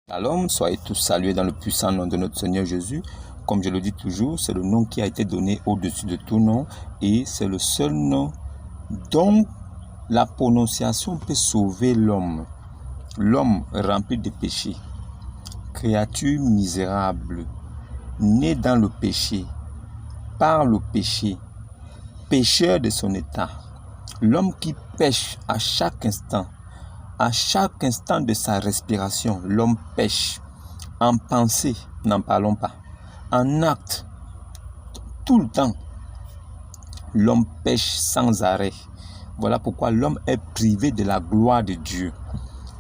Shalom, soyez tous salués dans le puissant nom de notre Seigneur Jésus. Comme je le dis toujours, c'est le nom qui a été donné au-dessus de tout nom et c'est le seul nom dont la prononciation peut sauver l'homme. L'homme rempli de péché, créature misérable, né dans le péché, par le péché, pécheur de son état, l'homme qui pêche à chaque instant de sa respiration, l'homme pêche. En pensée, n'en parlons pas. En acte, tout le temps, l'homme pêche sans arrêt. Voilà pourquoi l'homme est privé de la gloire de Dieu.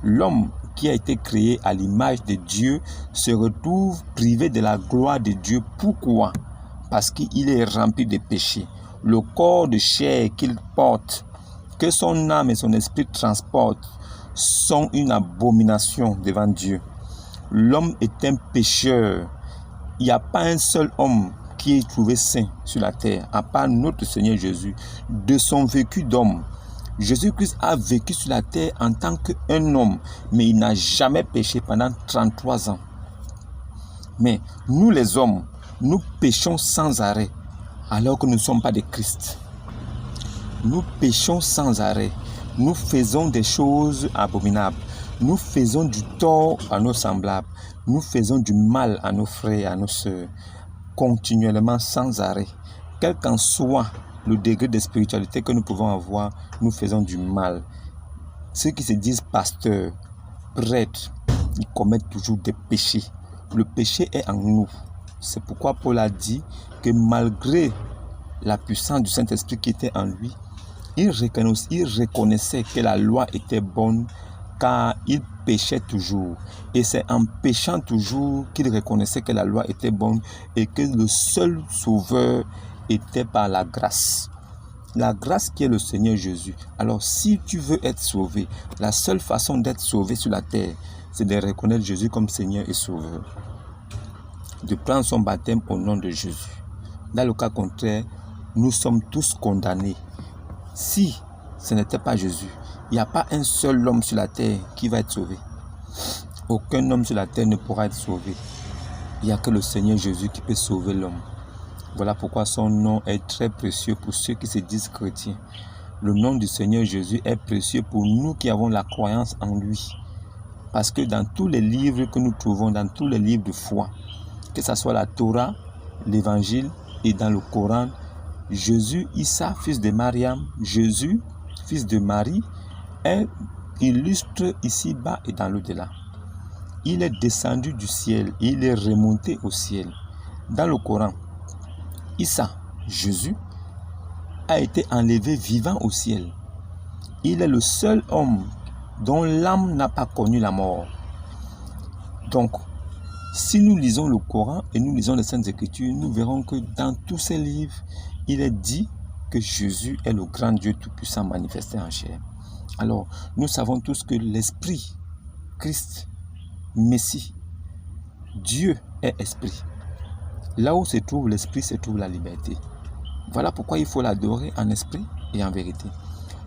L'homme qui a été créé à l'image de Dieu se retrouve privé de la gloire de Dieu. Pourquoi? Parce qu'il est rempli de péché. Le corps de chair qu'il porte, que son âme et son esprit transportent, sont une abomination devant Dieu. L'homme est un pécheur. Il n'y a pas un seul homme qui est trouvé saint sur la terre, à part notre Seigneur Jésus. De son vécu d'homme, Jésus-Christ a vécu sur la terre en tant qu'un homme, mais il n'a jamais péché pendant 33 ans. Mais nous les hommes, nous péchons sans arrêt, alors que nous ne sommes pas de Christ. Nous péchons sans arrêt. Nous faisons des choses abominables. Nous faisons du tort à nos semblables. Nous faisons du mal à nos frères et à nos sœurs. Continuellement, sans arrêt. Quel qu'en soit le degré de spiritualité que nous pouvons avoir, nous faisons du mal. Ceux qui se disent pasteurs, prêtres, ils commettent toujours des péchés. Le péché est en nous. C'est pourquoi Paul a dit que malgré la puissance du Saint-Esprit qui était en lui, il reconnaissait que la loi était bonne car il péchait toujours. Et c'est en péchant toujours qu'il reconnaissait que la loi était bonne et que le seul sauveur était par la grâce. La grâce qui est le Seigneur Jésus. Alors si tu veux être sauvé, la seule façon d'être sauvé sur la terre, c'est de reconnaître Jésus comme Seigneur et Sauveur. De prendre son baptême au nom de Jésus. Dans le cas contraire, nous sommes tous condamnés. Si ce n'était pas Jésus, il n'y a pas un seul homme sur la terre qui va être sauvé. Aucun homme sur la terre ne pourra être sauvé. Il n'y a que le Seigneur Jésus qui peut sauver l'homme. Voilà pourquoi son nom est très précieux pour ceux qui se disent chrétiens. Le nom du Seigneur Jésus est précieux pour nous qui avons la croyance en lui. Parce que dans tous les livres que nous trouvons, dans tous les livres de foi, que ce soit la Torah, l'Évangile et dans le Coran, Jésus, Issa, fils de Mariam, Jésus, fils de Marie, est illustre ici-bas et dans l'au-delà. Il est descendu du ciel et il est remonté au ciel. Dans le Coran, Issa, Jésus, a été enlevé vivant au ciel. Il est le seul homme dont l'âme n'a pas connu la mort. Donc, si nous lisons le Coran et nous lisons les Saintes Écritures, nous verrons que dans tous ces livres, il est dit que Jésus est le grand Dieu Tout-Puissant manifesté en chair. Alors, nous savons tous que l'Esprit, Christ, Messie, Dieu est Esprit. Là où se trouve l'Esprit, se trouve la liberté. Voilà pourquoi il faut l'adorer en esprit et en vérité.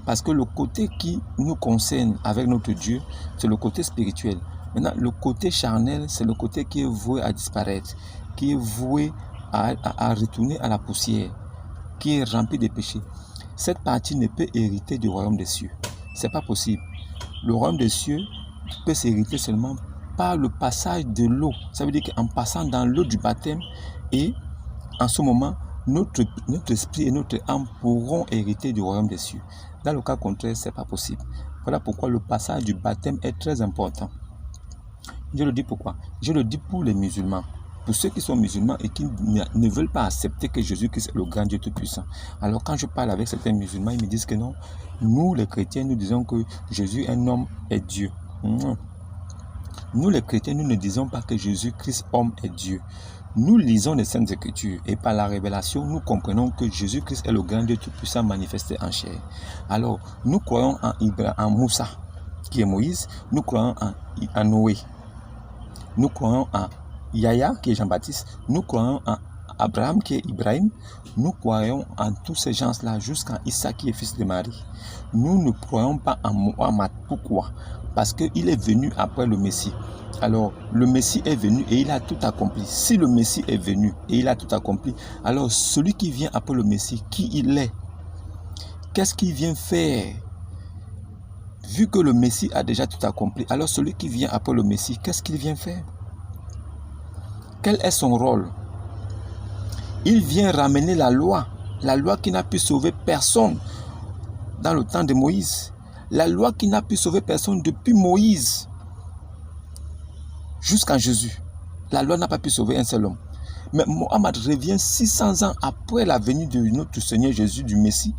Parce que le côté qui nous concerne avec notre Dieu, c'est le côté spirituel. Maintenant, le côté charnel, c'est le côté qui est voué à disparaître, qui est voué à retourner à la poussière, qui est rempli de péchés. Cette partie ne peut hériter du royaume des cieux. Ce n'est pas possible. Le royaume des cieux peut s'hériter seulement par le passage de l'eau. Ça veut dire qu'en passant dans l'eau du baptême, et en ce moment, notre esprit et notre âme pourront hériter du royaume des cieux. Dans le cas contraire, ce n'est pas possible. Voilà pourquoi le passage du baptême est très important. Je le dis pourquoi? Je le dis pour les musulmans. Pour ceux qui sont musulmans et qui ne veulent pas accepter que Jésus-Christ est le grand Dieu Tout-Puissant. Alors quand je parle avec certains musulmans, ils me disent que non, nous les chrétiens, nous disons que Jésus, un homme, est Dieu. Non. Nous les chrétiens, nous ne disons pas que Jésus-Christ, homme, est Dieu. Nous lisons les Saintes Écritures et par la révélation, nous comprenons que Jésus-Christ est le grand Dieu Tout-Puissant manifesté en chair. Alors, nous croyons en Moussa, qui est Moïse, nous croyons en Noé, nous croyons en Yahya, qui est Jean-Baptiste, nous croyons Abraham qui est Ibrahim, nous croyons en tous ces gens-là jusqu'à Isaac qui est fils de Marie. Nous ne croyons pas en Mohammed. Pourquoi? Parce qu'il est venu après le Messie. Alors, le Messie est venu et il a tout accompli. Si le Messie est venu et il a tout accompli, alors celui qui vient après le Messie, qui il est? Qu'est-ce qu'il vient faire? Vu que le Messie a déjà tout accompli, alors celui qui vient après le Messie, qu'est-ce qu'il vient faire? Quel est son rôle? Il vient ramener la loi qui n'a pu sauver personne dans le temps de Moïse. La loi qui n'a pu sauver personne depuis Moïse jusqu'à Jésus. La loi n'a pas pu sauver un seul homme. Mais Mohammed revient 600 ans après la venue de notre Seigneur Jésus, du Messie,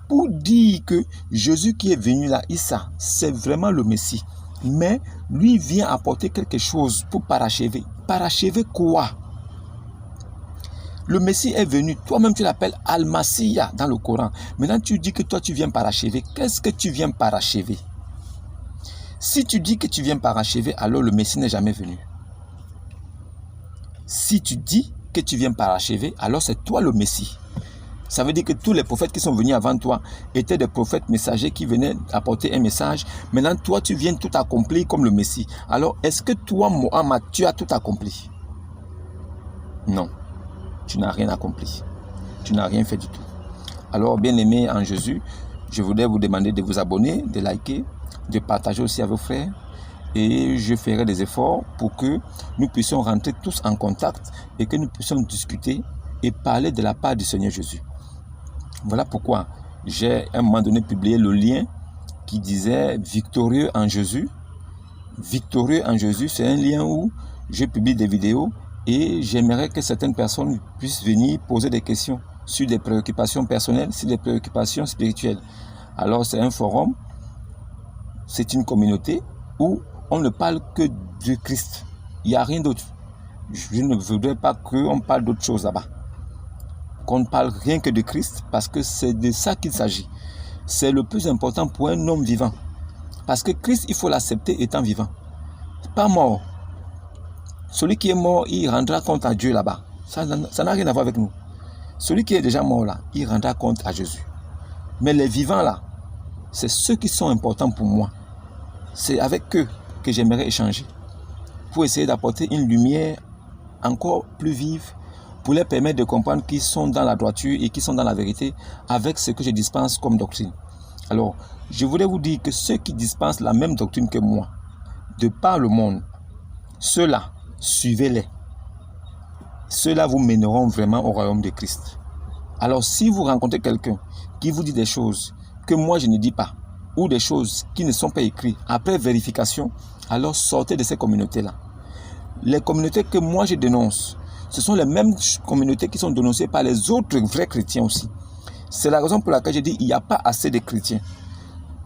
pour dire que Jésus qui est venu là, Issa, c'est vraiment le Messie. Mais lui vient apporter quelque chose pour parachever. Parachever quoi? Le Messie est venu, toi-même tu l'appelles Al-Masiya dans le Coran. Maintenant tu dis que toi tu viens parachever. Qu'est-ce que tu viens parachever? Si tu dis que tu viens parachever, alors le Messie n'est jamais venu. Si tu dis que tu viens parachever, alors c'est toi le Messie. Ça veut dire que tous les prophètes qui sont venus avant toi étaient des prophètes messagers qui venaient apporter un message. Maintenant toi tu viens tout accomplir comme le Messie. Alors est-ce que toi Mohammed tu as tout accompli? Non. Tu n'as rien accompli. Tu n'as rien fait du tout. Alors, bien-aimés en Jésus, je voudrais vous demander de vous abonner, de liker, de partager aussi à vos frères. Et je ferai des efforts pour que nous puissions rentrer tous en contact et que nous puissions discuter et parler de la part du Seigneur Jésus. Voilà pourquoi j'ai à un moment donné publié le lien qui disait « Victorieux en Jésus ». Victorieux en Jésus, c'est un lien où je publie des vidéos. Et j'aimerais que certaines personnes puissent venir poser des questions sur des préoccupations personnelles, sur des préoccupations spirituelles. Alors c'est un forum, c'est une communauté où on ne parle que de Christ. Il n'y a rien d'autre. Je ne voudrais pas qu'on parle d'autre chose là-bas. Qu'on ne parle rien que de Christ parce que c'est de ça qu'il s'agit. C'est le plus important pour un homme vivant. Parce que Christ, il faut l'accepter étant vivant. Pas mort. Celui qui est mort, il rendra compte à Dieu là-bas. Ça n'a rien à voir avec nous. Celui qui est déjà mort là, il rendra compte à Jésus. Mais les vivants là, c'est ceux qui sont importants pour moi. C'est avec eux que j'aimerais échanger. Pour essayer d'apporter une lumière encore plus vive, pour leur permettre de comprendre qu'ils sont dans la droiture et qu'ils sont dans la vérité avec ce que je dispense comme doctrine. Alors, je voulais vous dire que ceux qui dispensent la même doctrine que moi, de par le monde, ceux-là, suivez-les. Ceux-là vous mèneront vraiment au royaume de Christ. Alors si vous rencontrez quelqu'un qui vous dit des choses que moi je ne dis pas, ou des choses qui ne sont pas écrites, après vérification, alors sortez de ces communautés-là. Les communautés que moi je dénonce, ce sont les mêmes communautés qui sont dénoncées par les autres vrais chrétiens aussi. C'est la raison pour laquelle je dis qu'il n'y a pas assez de chrétiens.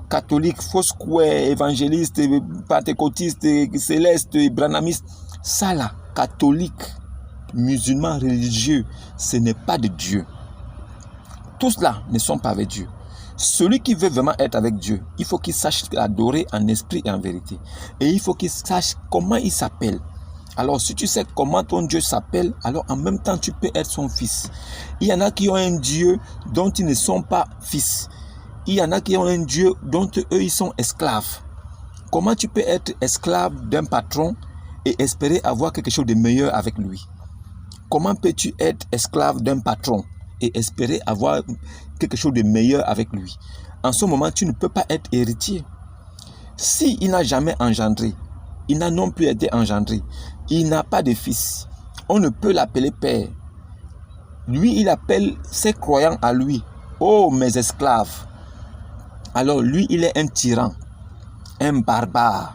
Catholiques, Foursquare, évangélistes, pentecôtistes, célestes, branhamistes. Ça là, catholique, musulman, religieux, ce n'est pas de Dieu. Tous là ne sont pas avec Dieu. Celui qui veut vraiment être avec Dieu, il faut qu'il sache l'adorer en esprit et en vérité. Et il faut qu'il sache comment il s'appelle. Alors si tu sais comment ton Dieu s'appelle, alors en même temps tu peux être son fils. Il y en a qui ont un Dieu dont ils ne sont pas fils. Il y en a qui ont un Dieu dont eux ils sont esclaves. Comment tu peux être esclave d'un patron et espérer avoir quelque chose de meilleur avec lui? Comment peux-tu être esclave d'un patron et espérer avoir quelque chose de meilleur avec lui? En ce moment, tu ne peux pas être héritier. S'il n'a jamais engendré, il n'a non plus été engendré, il n'a pas de fils, on ne peut l'appeler père. Lui, il appelle ses croyants à lui, oh mes esclaves. Alors lui, il est un tyran, un barbare.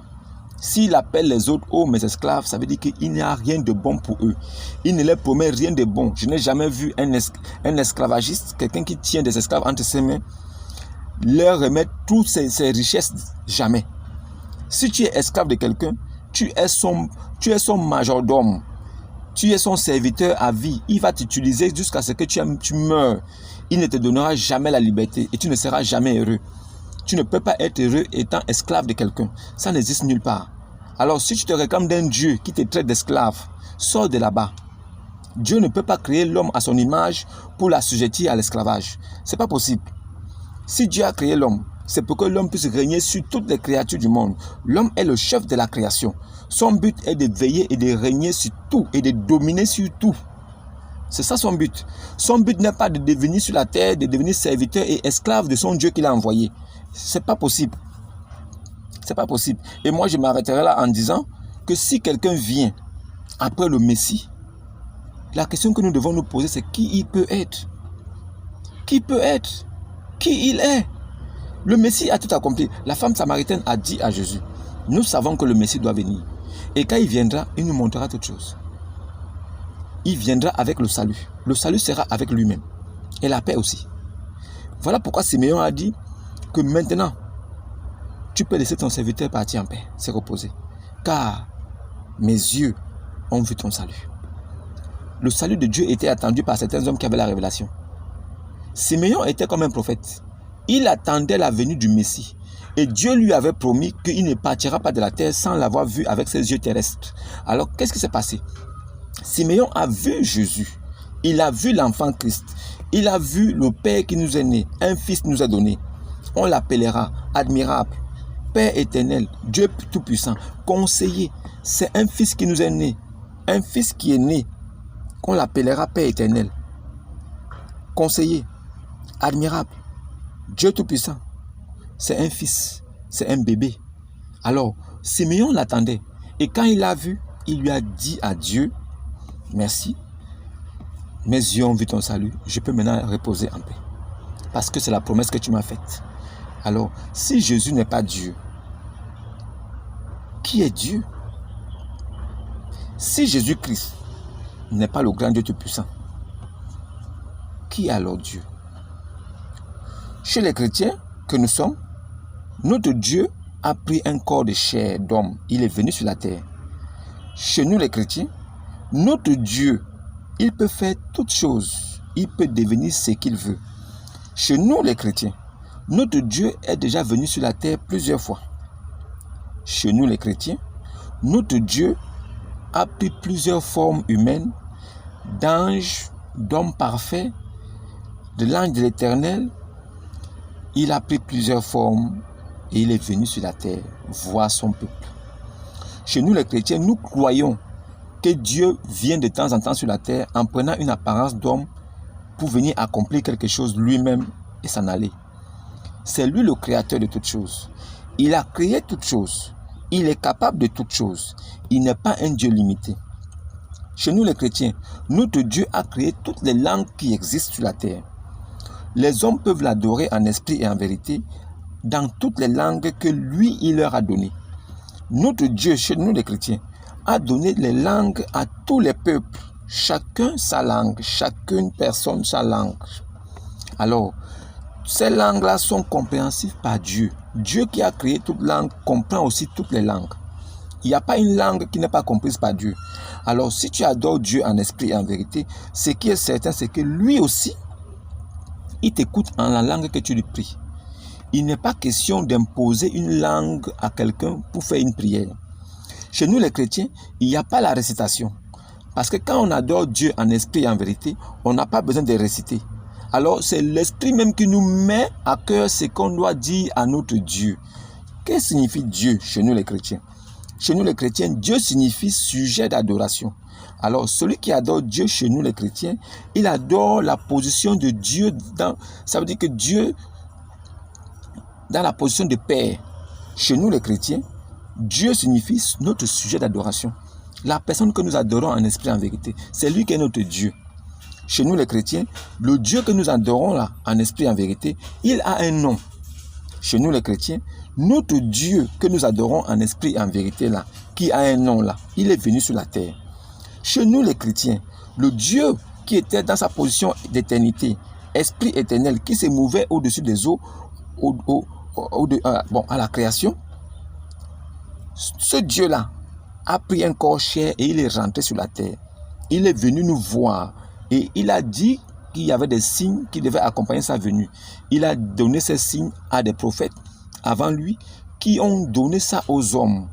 S'il appelle les autres, oh mes esclaves, ça veut dire qu'il n'y a rien de bon pour eux. Il ne leur promet rien de bon. Je n'ai jamais vu un esclavagiste, quelqu'un qui tient des esclaves entre ses mains, leur remettre toutes ses richesses. Jamais. Si tu es esclave de quelqu'un, tu es son majordome. Tu es son serviteur à vie. Il va t'utiliser jusqu'à ce que tu meurs. Il ne te donnera jamais la liberté et tu ne seras jamais heureux. Tu ne peux pas être heureux étant esclave de quelqu'un. Ça n'existe nulle part. Alors si tu te réclames d'un Dieu qui te traite d'esclave, sors de là-bas. Dieu ne peut pas créer l'homme à son image pour l'assujettir à l'esclavage. Ce n'est pas possible. Si Dieu a créé l'homme, c'est pour que l'homme puisse régner sur toutes les créatures du monde. L'homme est le chef de la création. Son but est de veiller et de régner sur tout et de dominer sur tout. C'est ça son but. Son but n'est pas de devenir sur la terre, de devenir serviteur et esclave de son Dieu qu'il a envoyé. C'est pas possible. C'est pas possible. Et moi, je m'arrêterai là en disant que si quelqu'un vient après le Messie, la question que nous devons nous poser, c'est qui il peut être. Qui peut être? Qui il est? Le Messie a tout accompli. La femme samaritaine a dit à Jésus, nous savons que le Messie doit venir. Et quand il viendra, il nous montrera toutes choses. Il viendra avec le salut. Le salut sera avec lui-même. Et la paix aussi. Voilà pourquoi Siméon a dit que maintenant, tu peux laisser ton serviteur partir en paix, se reposer. Car mes yeux ont vu ton salut. Le salut de Dieu était attendu par certains hommes qui avaient la révélation. Siméon était comme un prophète. Il attendait la venue du Messie. Et Dieu lui avait promis qu'il ne partira pas de la terre sans l'avoir vu avec ses yeux terrestres. Alors, qu'est-ce qui s'est passé? Siméon a vu Jésus. Il a vu l'enfant Christ. Il a vu le Père qui nous est né. Un fils nous est donné. On l'appellera admirable, Père éternel, Dieu tout-puissant, conseiller. C'est un fils qui nous est né. Un fils qui est né. Qu'on l'appellera Père éternel. Conseiller, admirable, Dieu tout-puissant. C'est un fils. C'est un bébé. Alors, Siméon l'attendait. Et quand il l'a vu, il lui a dit à Dieu, merci, mes yeux ont vu ton salut, je peux maintenant reposer en paix. Parce que c'est la promesse que tu m'as faite. Alors, si Jésus n'est pas Dieu, qui est Dieu? Si Jésus-Christ n'est pas le grand Dieu tout-puissant, qui est alors Dieu? Chez les chrétiens que nous sommes, notre Dieu a pris un corps de chair d'homme. Il est venu sur la terre. Chez nous les chrétiens, notre Dieu, il peut faire toutes choses. Il peut devenir ce qu'il veut. Chez nous les chrétiens, notre Dieu est déjà venu sur la terre plusieurs fois. Chez nous les chrétiens, notre Dieu a pris plusieurs formes humaines, d'ange, d'homme parfait, de l'ange de l'Éternel. Il a pris plusieurs formes et il est venu sur la terre voir son peuple. Chez nous les chrétiens, nous croyons que Dieu vient de temps en temps sur la terre en prenant une apparence d'homme pour venir accomplir quelque chose lui-même et s'en aller. C'est lui le créateur de toutes choses. Il a créé toutes choses. Il est capable de toutes choses. Il n'est pas un Dieu limité. Chez nous les chrétiens, notre Dieu a créé toutes les langues qui existent sur la terre. Les hommes peuvent l'adorer en esprit et en vérité dans toutes les langues que lui, il leur a données. Notre Dieu, chez nous les chrétiens, a donné les langues à tous les peuples. Chacun sa langue, chacune personne sa langue. Alors, ces langues-là sont compréhensibles par Dieu. Dieu qui a créé toute langue comprend aussi toutes les langues. Il n'y a pas une langue qui n'est pas comprise par Dieu. Alors, si tu adores Dieu en esprit et en vérité, ce qui est certain, c'est que lui aussi, il t'écoute en la langue que tu lui pries. Il n'est pas question d'imposer une langue à quelqu'un pour faire une prière. Chez nous les chrétiens, il n'y a pas la récitation. Parce que quand on adore Dieu en esprit et en vérité, on n'a pas besoin de réciter. Alors c'est l'esprit même qui nous met à cœur ce qu'on doit dire à notre Dieu. Qu'est-ce que signifie Dieu chez nous les chrétiens? Chez nous les chrétiens, Dieu signifie sujet d'adoration. Alors celui qui adore Dieu chez nous les chrétiens, il adore la position de Dieu. Ça veut dire que Dieu, dans la position de Père, chez nous les chrétiens, Dieu signifie notre sujet d'adoration. La personne que nous adorons en esprit et en vérité, c'est lui qui est notre Dieu. Chez nous les chrétiens, le Dieu que nous adorons là, en esprit et en vérité, il a un nom. Chez nous les chrétiens, notre Dieu que nous adorons en esprit et en vérité là, qui a un nom là, il est venu sur la terre. Chez nous les chrétiens, le Dieu qui était dans sa position d'éternité, esprit éternel, qui se mouvait au-dessus des eaux, à la création, ce Dieu-là a pris un corps chair et il est rentré sur la terre. Il est venu nous voir et il a dit qu'il y avait des signes qui devaient accompagner sa venue. Il a donné ces signes à des prophètes avant lui qui ont donné ça aux hommes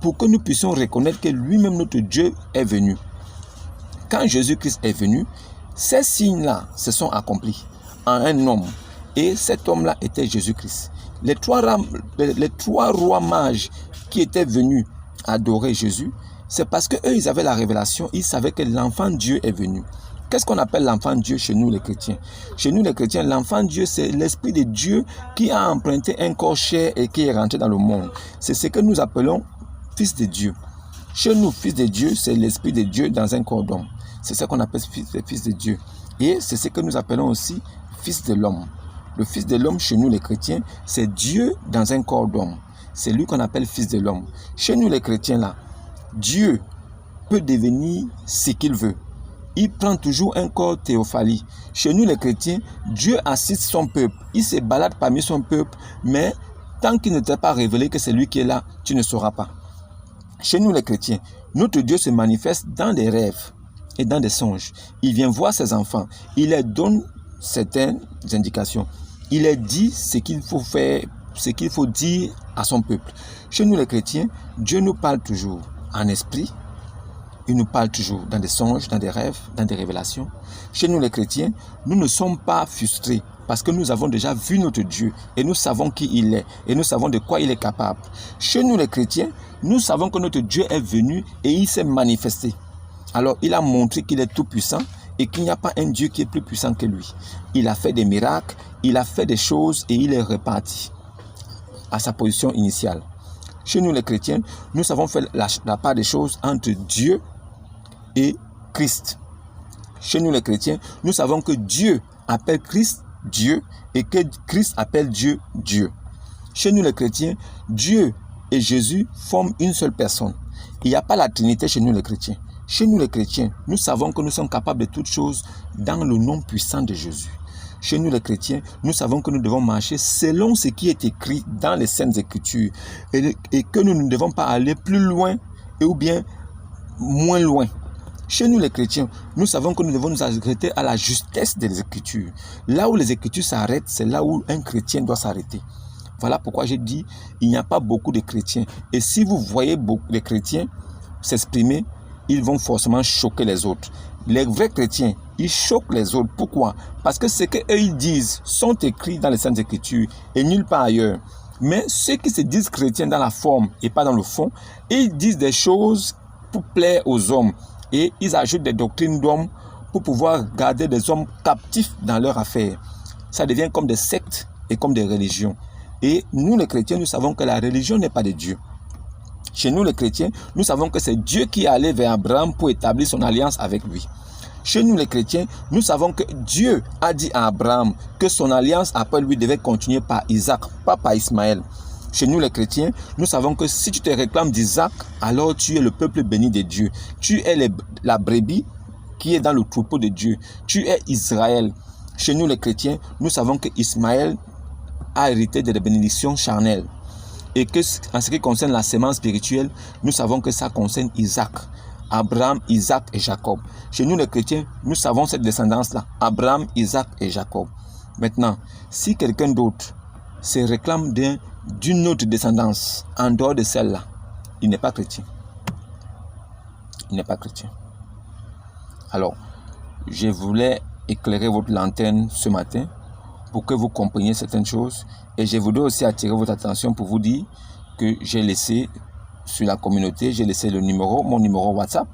pour que nous puissions reconnaître que lui-même notre Dieu est venu. quand Jésus-Christ est venu, ces signes-là se sont accomplis en un homme. Et cet homme-là était Jésus-Christ. Les trois rois mages qui étaient venus adorer Jésus, c'est parce qu'eux, ils avaient la révélation, ils savaient que l'enfant Dieu est venu. Qu'est-ce qu'on appelle l'enfant Dieu chez nous les chrétiens? Chez nous les chrétiens, l'enfant Dieu, c'est l'Esprit de Dieu qui a emprunté un corps chair et qui est rentré dans le monde. C'est ce que nous appelons fils de Dieu. Chez nous, fils de Dieu, c'est l'Esprit de Dieu dans un corps d'homme. C'est ce qu'on appelle fils de Dieu. Et c'est ce que nous appelons aussi fils de l'homme. Le fils de l'homme chez nous les chrétiens, c'est Dieu dans un corps d'homme. C'est lui qu'on appelle fils de l'homme. Chez nous les chrétiens là, Dieu peut devenir ce qu'il veut. Il prend toujours un corps théophanie. Chez nous les chrétiens, Dieu assiste son peuple. Il se balade parmi son peuple, mais tant qu'il ne t'a pas révélé que c'est lui qui est là, tu ne sauras pas. Chez nous les chrétiens, notre Dieu se manifeste dans des rêves et dans des songes. Il vient voir ses enfants. Il leur donne certaines indications. Il leur dit ce qu'il faut faire, ce qu'il faut dire à son peuple. Chez nous les chrétiens, Dieu nous parle toujours en esprit. Il nous parle toujours dans des songes, dans des rêves, dans des révélations. Chez nous les chrétiens, nous ne sommes pas frustrés parce que nous avons déjà vu notre Dieu et nous savons qui il est et nous savons de quoi il est capable. Chez nous les chrétiens, nous savons que notre Dieu est venu et il s'est manifesté. Alors il a montré qu'il est tout puissant et qu'il n'y a pas un Dieu qui est plus puissant que lui. Il a fait des miracles, il a fait des choses et il est reparti à sa position initiale. Chez nous les chrétiens, nous savons faire la part des choses entre Dieu et Christ. Chez nous les chrétiens, nous savons que Dieu appelle Christ Dieu et que Christ appelle Dieu Dieu. Chez nous les chrétiens, Dieu et Jésus forment une seule personne. Il n'y a pas la Trinité chez nous les chrétiens. Chez nous les chrétiens, nous savons que nous sommes capables de toutes choses dans le nom puissant de Jésus. Chez nous les chrétiens, nous savons que nous devons marcher selon ce qui est écrit dans les Saintes Écritures et que nous ne devons pas aller plus loin ou bien moins loin. Chez nous les chrétiens, nous savons que nous devons nous arrêter à la justesse des Écritures. Là où les Écritures s'arrêtent, c'est là où un chrétien doit s'arrêter. Voilà pourquoi j'ai dit, il n'y a pas beaucoup de chrétiens. Et si vous voyez beaucoup de chrétiens s'exprimer, ils vont forcément choquer les autres. Les vrais chrétiens, ils choquent les autres. Pourquoi? Parce que ce qu'eux ils disent sont écrits dans les Saintes Écritures et nulle part ailleurs. Mais ceux qui se disent chrétiens dans la forme et pas dans le fond, ils disent des choses pour plaire aux hommes. Et ils ajoutent des doctrines d'hommes pour pouvoir garder des hommes captifs dans leurs affaires. Ça devient comme des sectes et comme des religions. Et nous les chrétiens, nous savons que la religion n'est pas de Dieu. Chez nous les chrétiens, nous savons que c'est Dieu qui est allé vers Abraham pour établir son alliance avec lui. Chez nous les chrétiens, nous savons que Dieu a dit à Abraham que son alliance après lui devait continuer par Isaac, pas par Ismaël. Chez nous les chrétiens, nous savons que si tu te réclames d'Isaac, alors tu es le peuple béni de Dieu. Tu es la brebis qui est dans le troupeau de Dieu. Tu es Israël. Chez nous les chrétiens, nous savons que Ismaël a hérité de la bénédiction charnelle. Et que en ce qui concerne la sémence spirituelle, nous savons que ça concerne Isaac. Abraham, Isaac et Jacob. Chez nous les chrétiens, nous savons cette descendance-là. Abraham, Isaac et Jacob. Maintenant, si quelqu'un d'autre se réclame d'une autre descendance en dehors de celle-là, il n'est pas chrétien. Il n'est pas chrétien. Alors, je voulais éclairer votre lanterne ce matin pour que vous compreniez certaines choses. Et je voudrais aussi attirer votre attention pour vous dire que j'ai laissé sur la communauté, j'ai laissé mon numéro WhatsApp,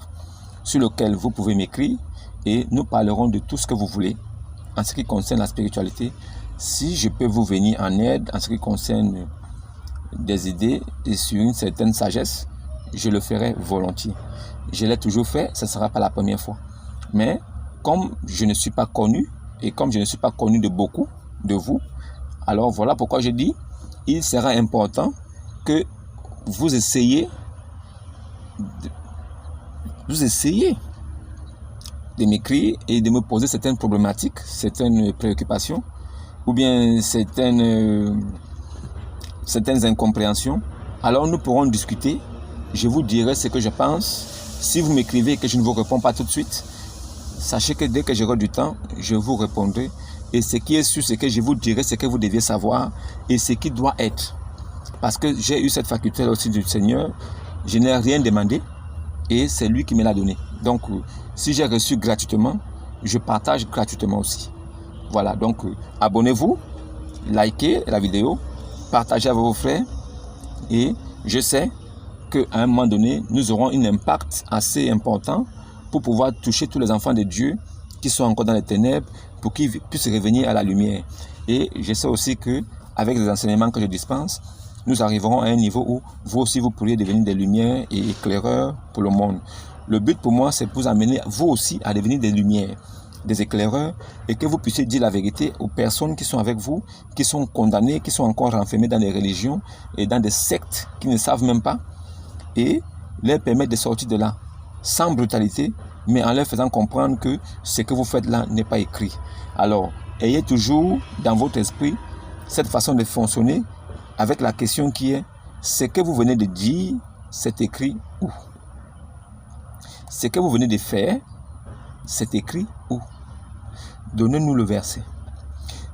sur lequel vous pouvez m'écrire et nous parlerons de tout ce que vous voulez en ce qui concerne la spiritualité. Si je peux vous venir en aide en ce qui concerne des idées et sur une certaine sagesse, je le ferai volontiers. Je l'ai toujours fait, ce ne sera pas la première fois. Mais comme je ne suis pas connu et comme je ne suis pas connu de beaucoup de vous, alors voilà pourquoi je dis, il sera important que vous essayez de m'écrire et de me poser certaines problématiques, certaines préoccupations ou bien certaines incompréhensions. Alors nous pourrons discuter, je vous dirai ce que je pense. Si vous m'écrivez et que je ne vous réponds pas tout de suite, sachez que dès que j'aurai du temps, je vous répondrai. Et ce qui est sûr, c'est que je vous dirai ce que vous deviez savoir et ce qui doit être. Parce que j'ai eu cette faculté aussi du Seigneur. Je n'ai rien demandé et c'est lui qui me l'a donné. Donc, si j'ai reçu gratuitement, je partage gratuitement aussi. Voilà, donc abonnez-vous, likez la vidéo, partagez à vos frères et je sais qu'à un moment donné, nous aurons un impact assez important pour pouvoir toucher tous les enfants de Dieu qui sont encore dans les ténèbres pour qu'ils puissent revenir à la lumière. Et je sais aussi qu'avec les enseignements que je dispense, nous arriverons à un niveau où vous aussi vous pourriez devenir des lumières et éclaireurs pour le monde. Le but pour moi, c'est pour vous amener vous aussi à devenir des lumières, des éclaireurs, et que vous puissiez dire la vérité aux personnes qui sont avec vous, qui sont condamnées, qui sont encore renfermées dans des religions et dans des sectes qui ne savent même pas, et leur permettre de sortir de là sans brutalité, mais en leur faisant comprendre que ce que vous faites là n'est pas écrit. Alors, ayez toujours dans votre esprit cette façon de fonctionner avec la question qui est: ce que vous venez de dire, c'est écrit où? Ce que vous venez de faire, c'est écrit où? Donnez-nous le verset.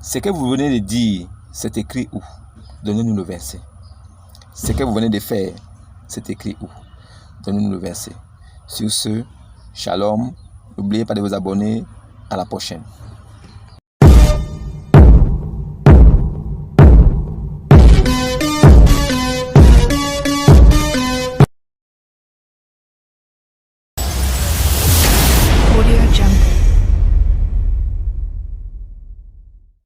Ce que vous venez de dire, c'est écrit où? Donnez-nous le verset. Ce que vous venez de faire, c'est écrit où? Donnez-nous le verset. Sur ce, shalom. N'oubliez pas de vous abonner. À la prochaine.